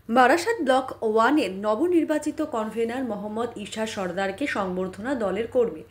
Barasat block ওয়ানের নবনির্বাচিত convener Mohammad Isha সরদারকে সংবর্ধনা দলের কর্মী।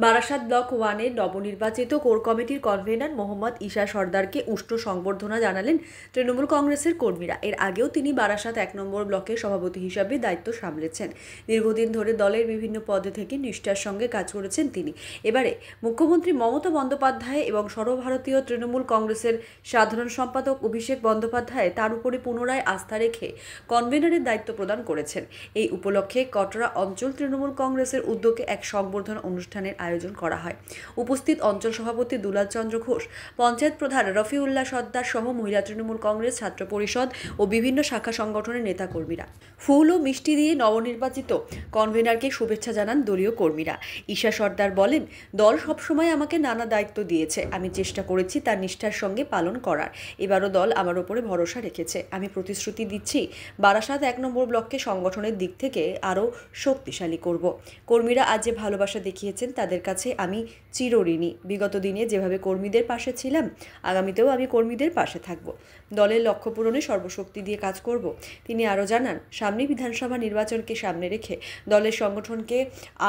বারাসাত ব্লক ওয়ানের নবনির্বাচিত কোর কমিটির কনভেনার মোহাম্মদ ঈশা সরদারকে উষ্ণ সংবর্ধনা জানালেন তৃণমূল কংগ্রেসের কর্মীরা। এর আগেও তিনি বারাসাত 1 নম্বর ব্লকের সভাপতি হিসাবে দায়িত্ব সামলেছেন। দীর্ঘদিন ধরে দলের বিভিন্ন পদে থেকে নিষ্ঠার সঙ্গে কাজ করেছেন তিনি। এবারে মুখ্যমন্ত্রী মমতা বন্দ্যোপাধ্যায় এবং সর্বভারতীয় তৃণমূল কংগ্রেসের সাধারণ সম্পাদক অভিষেক বন্দ্যোপাধ্যায় তার উপরে পুনরায় আস্থা রেখে কনভেনারের দায়িত্ব প্রদান করেছেন। এই উপলক্ষে কটরা অঞ্চল তৃণমূল কংগ্রেসের উদ্যোগে এক সংবর্ধনা অনুষ্ঠানের আয়োজন করা হয়। উপস্থিত অঞ্চল সভাপতি দুলাল চন্দ্র ঘোষ, পঞ্চায়েত প্রধান রফিউল্লাহ সর্দার সহ মহিলা তৃণমূল কংগ্রেস, ছাত্র পরিষদ ও বিভিন্ন শাখা সংগঠনের নেতাকর্মীরা। ফুল ও মিষ্টি দিয়ে নবনির্বাচিত কনভেনারকে শুভেচ্ছা জানান দলীয় কর্মীরা। ঈশা সর্দার বলেন, দল সবসময় আমাকে নানা দায়িত্ব দিয়েছে, আমি চেষ্টা করেছি তার নিষ্ঠার সঙ্গে পালন করার। এবারও দল আমার উপরে ভরসা রেখেছে। আমি প্রতিশ্রুতি দিচ্ছি বারাসাত 1 নম্বর ব্লককে সংগঠনের দিক থেকে আরও শক্তিশালী করব। কর্মীরা আজ যে ভালোবাসা দেখিয়েছেন তাদের কাছে আমি চিরঋণী। বিগত দিনে যেভাবে কর্মীদের পাশে ছিলাম, আগামীতেও আমি কর্মীদের পাশে থাকব। দলের লক্ষ্য পূরণে সর্বশক্তি দিয়ে কাজ করব। তিনি আরও জানান, সামনে বিধানসভা নির্বাচনকে সামনে রেখে দলের সংগঠনকে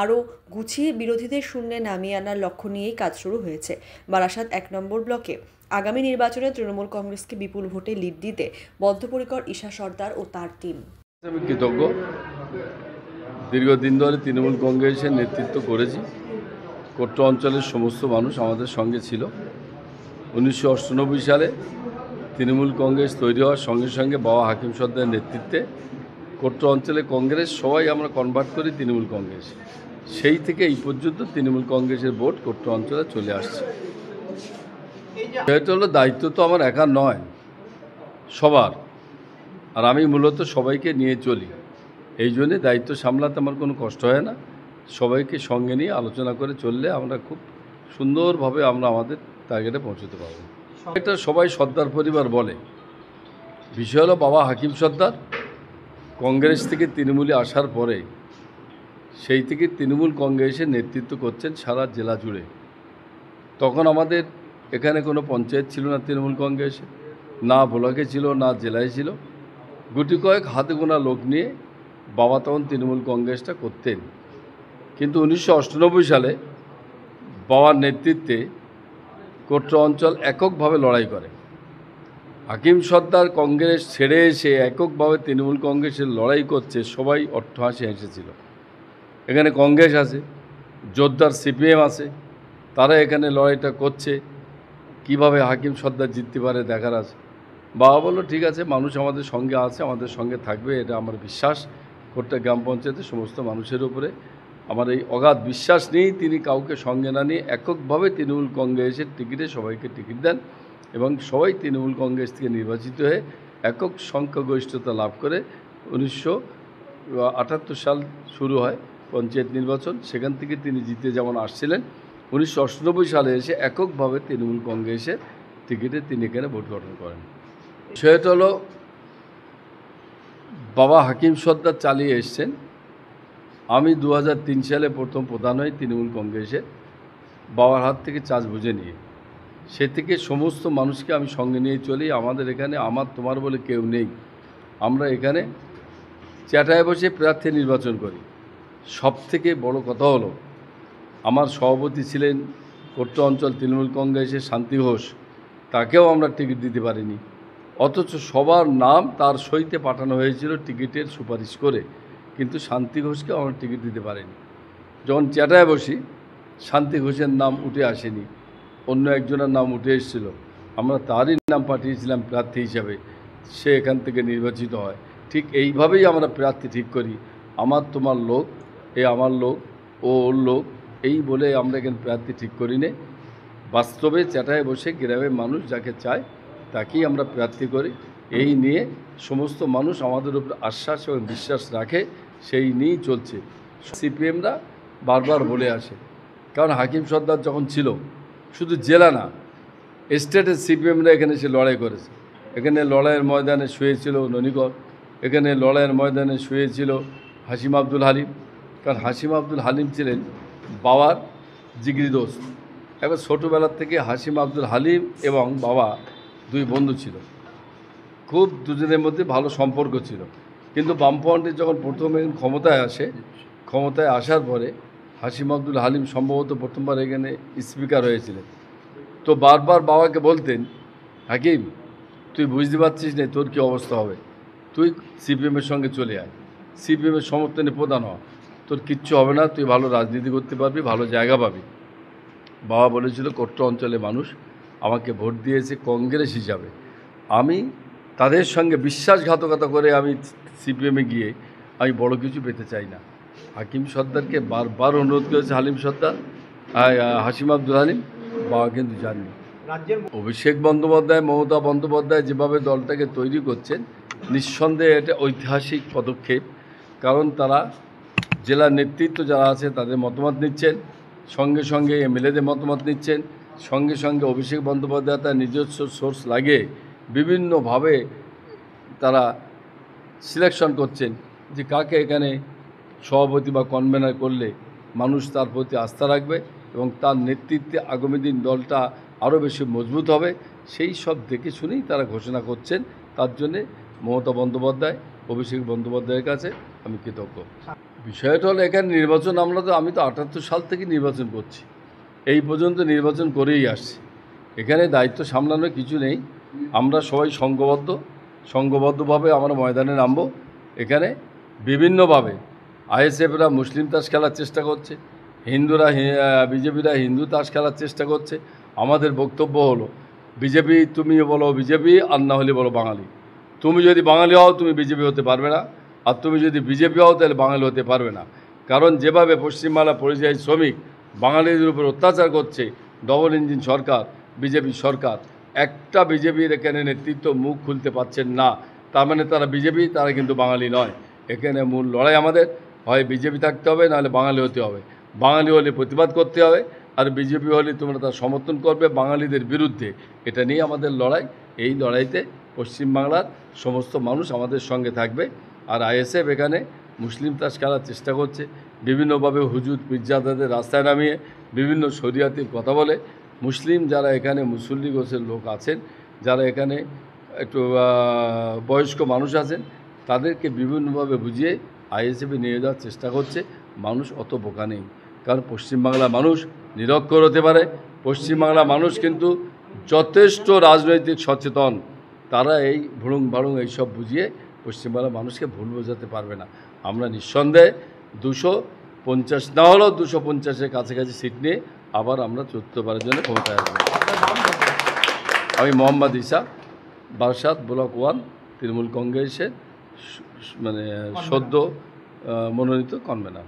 আরও গুছিয়ে বিরোধীদের শূন্যে নামিয়ে আনার লক্ষ্য নিয়েই কাজ শুরু হয়েছে। বারাসাত 1 নম্বর ব্লকে আগামী নির্বাচনে তৃণমূল কংগ্রেসকে বিপুল ভোটে লিড দিতে বদ্ধপরিকর ঈশা সর্দার ও তার টিম। আমি কৃতজ্ঞ। দীর্ঘদিন ধরে তৃণমূল কংগ্রেসের নেতৃত্ব করেছি। কোট্রা অঞ্চলের সমস্ত মানুষ আমাদের সঙ্গে ছিল। 1998 সালে তৃণমূল কংগ্রেস তৈরি হওয়ার সঙ্গে সঙ্গে বাবা হাকিম সর্দারের নেতৃত্বে কোট্রা অঞ্চলে কংগ্রেস সবাই আমরা কনভার্ট করি তৃণমূল কংগ্রেস। সেই থেকে এই পর্যন্ত তৃণমূল কংগ্রেসের ভোট কোট্রা অঞ্চলে চলে আসছে। এটা হলো দায়িত্ব তো আমার একার নয়, সবার। আর আমি মূলত সবাইকে নিয়ে চলি, এই জন্যে দায়িত্ব সামলাতে আমার কোনো কষ্ট হয় না। সবাইকে সঙ্গে নিয়ে আলোচনা করে চললে আমরা খুব সুন্দরভাবে আমরা আমাদের টার্গেটে পৌঁছতে পারব। এটা সবাই সর্দার পরিবার বলে। বিষয় হলো বাবা হাকিম সর্দার কংগ্রেস থেকে তৃণমূলে আসার পরে সেই থেকে তৃণমূল কংগ্রেসের নেতৃত্ব করছেন সারা জেলা জুড়ে। তখন আমাদের এখানে কোনো পঞ্চায়েত ছিল না তৃণমূল কংগ্রেসে, না ব্লকে ছিল, না জেলায় ছিল। গুটি কয়েক হাতে গোনা লোক নিয়ে বাবা তখন তৃণমূল কংগ্রেসটা করতেন। কিন্তু 1998 সালে বাবার নেতৃত্বে কোট্রা অঞ্চল এককভাবে লড়াই করে। হাকিম সর্দার কংগ্রেস ছেড়ে এসে এককভাবে তৃণমূল কংগ্রেসের লড়াই করছে, সবাই অট্টহাসি হেসেছিল। এখানে কংগ্রেস আছে, জোরদার সিপিএম আছে, তারা এখানে লড়াইটা করছে, কিভাবে হাকিম সর্দার জিততে পারে দেখার আছে। বাবা বলল, ঠিক আছে, মানুষ আমাদের সঙ্গে আছে, আমাদের সঙ্গে থাকবে, এটা আমার বিশ্বাস। কোট্রা গ্রাম পঞ্চায়েতের সমস্ত মানুষের উপরে আমার এই অগাধ বিশ্বাস নিয়েই তিনি কাউকে সঙ্গে না নিয়ে এককভাবে তৃণমূল কংগ্রেসের টিকিটে সবাইকে টিকিট দেন এবং সবাই তৃণমূল কংগ্রেস থেকে নির্বাচিত হয়ে একক সংখ্যাগরিষ্ঠতা লাভ করে 1978 সাল শুরু হয় পঞ্চায়েত নির্বাচন। সেখান থেকে তিনি জিতে যেমন আসছিলেন, 1998 সালে এসে এককভাবে তৃণমূল কংগ্রেসের টিকিটে তিনি এখানে ভোট গঠন করেন। সেটা হলো বাবা হাকিম সর্দার চালিয়ে এসছেন। আমি 2003 সালে প্রথম প্রধান হই তৃণমূল কংগ্রেসের, বাবার হাত থেকে চাষ বুঝে নিয়ে। সে থেকে সমস্ত মানুষকে আমি সঙ্গে নিয়ে চলি। আমাদের এখানে আমার তোমার বলে কেউ নেই। আমরা এখানে চ্যাটায় বসে প্রার্থী নির্বাচন করি। সব থেকে বড় কথা হলো, আমার সভাপতি ছিলেন কোট্রা অঞ্চল তৃণমূল কংগ্রেসের শান্তি ঘোষ, তাকেও আমরা টিকিট দিতে পারিনি। অথচ সবার নাম তার সইতে পাঠানো হয়েছিল টিকিটের সুপারিশ করে, কিন্তু শান্তি ঘোষকে আমরা টিকিট দিতে পারিনি। যখন চ্যাটায় বসি, শান্তি ঘোষের নাম উঠে আসেনি, অন্য একজনের নাম উঠে এসেছিল। আমরা তারই নাম পাঠিয়েছিলাম প্রার্থী হিসাবে, সে এখান থেকে নির্বাচিত হয়। ঠিক এইভাবেই আমরা প্রার্থী ঠিক করি। আমার তোমার লোক, এ আমার লোক, ও ওর লোক, এই বলে আমরা এখানে প্রার্থী ঠিক করি নে। বাস্তবে চ্যাটায় বসে গ্রামের মানুষ যাকে চায় তাকেই আমরা প্রার্থী করি। এই নিয়ে সমস্ত মানুষ আমাদের উপর আশ্বাস এবং বিশ্বাস রাখে, সেই নিয়েই চলছে। সিপিএমরা বারবার বলে আসে, কারণ হাকিম সর্দার যখন ছিল, শুধু জেলা না, স্টেটের সিপিএমরা এখানে এসে লড়াই করেছে। এখানে লড়াইয়ের ময়দানে শুয়েছিল ননীগড়, এখানে লড়াইয়ের ময়দানে শুয়েছিল হাসিম আব্দুল হালিম। কারণ হাসিম আব্দুল হালিম ছিলেন বাবার জিগরি দোস্ত। একবার ছোটোবেলার থেকে হাসিম আব্দুল হালিম এবং বাবা দুই বন্ধু ছিল, খুব দুজনের মধ্যে ভালো সম্পর্ক ছিল। কিন্তু বামফ্রন্টে যখন প্রথমে ক্ষমতায় আসার পরে হাশিম আব্দুল হালিম সম্ভবত প্রথমবার এখানে স্পিকার হয়েছিলেন। তো বারবার বাবাকে বলতেন, হাকিম তুই বুঝতে পারছিস না তোর কী অবস্থা হবে, তুই সিপিএমের সঙ্গে চলে আয়, সিপিএমের সমর্থনে প্রধান হ, তোর কিচ্ছু হবে না, তুই ভালো রাজনীতি করতে পারবি, ভালো জায়গা পাবি। বাবা বলেছিল কোট্ট অঞ্চলে মানুষ আমাকে ভোট দিয়েছে কংগ্রেস হিসাবে, আমি তাদের সঙ্গে বিশ্বাসঘাতকতা করে আমি সিপিএমে গিয়ে আমি বড় কিছু পেতে চাই না। হাকিম সর্দারকে বারবার অনুরোধ করেছে হাশিম আব্দুল হালিম, বাবা কিন্তু জাননি। অভিষেক বন্দ্যোপাধ্যায়, মমতা বন্দ্যোপাধ্যায় যেভাবে দলটাকে তৈরি করছেন, নিঃসন্দেহে এটা ঐতিহাসিক পদক্ষেপ। কারণ তারা জেলার নেতৃত্ব যারা আছে তাদের মতামত নিচ্ছেন, সঙ্গে সঙ্গে এমএলএদের মতামত নিচ্ছেন, সঙ্গে সঙ্গে অভিষেক বন্দ্যোপাধ্যায় তার নিজস্ব সোর্স লাগিয়ে বিভিন্নভাবে তারা সিলেকশন করছেন যে কাকে এখানে সভাপতি বা কনভেনার করলে মানুষ তার প্রতি আস্থা রাখবে এবং তার নেতৃত্বে আগামী দিন দলটা আরও বেশি মজবুত হবে। সেই সব দেখে শুনেই তারা ঘোষণা করছেন। তার জন্যে মমতা বন্দ্যোপাধ্যায়, অভিষেক বন্দ্যোপাধ্যায়ের কাছে আমি কৃতজ্ঞ। বিষয়টা হলো এখানে নির্বাচন, আমি তো 78 সাল থেকে নির্বাচন করছি, এই পর্যন্ত নির্বাচন করেই আসছি। এখানে দায়িত্ব সামলানোর কিছু নেই, আমরা সবাই সংঘবদ্ধভাবে আমরা ময়দানে নামব। এখানে বিভিন্নভাবে আইএসএফরা মুসলিম তাস খেলার চেষ্টা করছে, বিজেপিরা হিন্দু তাস খেলার চেষ্টা করছে। আমাদের বক্তব্য হলো বিজেপি তুমি বলো বিজেপি, আর না হলে বলো বাঙালি। তুমি যদি বাঙালি হও তুমি বিজেপি হতে পারবে না, আর তুমি যদি বিজেপি হও তাহলে বাঙালি হতে পারবে না। কারণ যেভাবে পশ্চিমবাংলা পরিযায়ী শ্রমিক বাঙালিদের উপর অত্যাচার করছে ডবল ইঞ্জিন সরকার, বিজেপি সরকার, একটা বিজেপির এখানে নেতৃত্ব মুখ খুলতে পারছেন না, তার মানে তারা বিজেপি, তারা কিন্তু বাঙালি নয়। এখানে মূল লড়াই আমাদের, হয় বিজেপি থাকতে হবে, নাহলে বাঙালি হতে হবে। বাঙালি হলে প্রতিবাদ করতে হবে, আর বিজেপি হলে তোমরা তার সমর্থন করবে বাঙালিদের বিরুদ্ধে। এটা নিয়ে আমাদের লড়াই। এই লড়াইতে পশ্চিমবাংলার সমস্ত মানুষ আমাদের সঙ্গে থাকবে। আর আইএসএফ এখানে মুসলিম তাস খেলার চেষ্টা করছে, বিভিন্নভাবে হুজুর পীরজাদাদের রাস্তায় নামিয়ে বিভিন্ন শরিয়াতির কথা বলে। মুসলিম যারা এখানে মুসল্লি গোছের লোক আছেন, যারা এখানে একটু বয়স্ক মানুষ আছেন, তাদেরকে বিভিন্নভাবে বুঝিয়ে আইএসএফে নিয়ে যাওয়ার চেষ্টা করছে। মানুষ অত বোকা নেই, কারণ পশ্চিমবাংলার মানুষ নিরক্ষর হতে পারে। পশ্চিমবাংলার মানুষ কিন্তু যথেষ্ট রাজনৈতিক সচেতন, তারা এই ভুড়ুং ভাড়ুং এইসব বুঝিয়ে পশ্চিমবাংলার মানুষকে ভুল বোঝাতে পারবে না। আমরা নিঃসন্দেহে 250 না হলেও 250-এর কাছাকাছি সিট নিয়ে আবার আমরা চতুর্থবারের জন্য ক্ষমতায় আসবো। আমি মোহাম্মদ ঈসা, বারাসাত ব্লক 1 তৃণমূল কংগ্রেসের সদ্য মনোনীত কনভেনার।